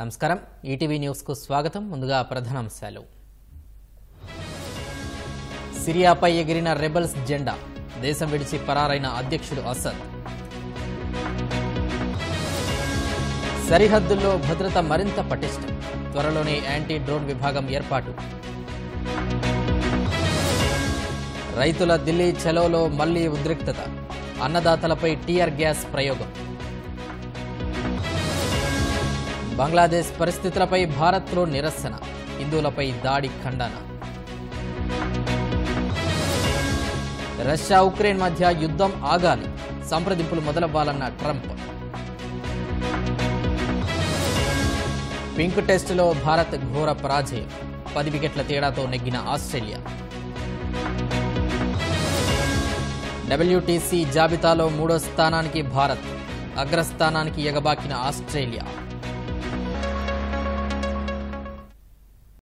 నమస్కారం ETV news కు స్వాగతం ముందుగా ప్రధానాంశాలు సిరియాపై ఎగిరిన రెబెల్స్ జెండా దేశం విడిచి పరారైన అధ్యక్షుడు అసద్ సరిహద్దుల్లో భద్రత మరింత పటిష్టం త్వరలోనే యాంటీ డ్రోన్ విభాగం ఏర్పాటు రైతుల ఢిల్లీ చలోలో మళ్లీ ఉద్రిక్తత అన్నదాతలపై టీఆర్ గ్యాస్ ప్రయోగం బంగ్లాదేశ్ పరిస్థితులపై భారత్లో నిరసన హిందువులపై దాడి ఖండన రష్యా ఉక్రెయిన్ మధ్య యుద్ధం ఆగాలి సంప్రదింపులు మొదలవ్వాలన్న ట్రంప్ పింక్ టెస్టులో భారత్ ఘోర పరాజయం 10 వికెట్ల తేడాతో నెగ్గిన ఆస్ట్రేలియా WTC జాబితాలో 3వ స్థానానికి భారత్ అగ్రస్థానానికి ఎగబాకిన ఆస్ట్రేలియా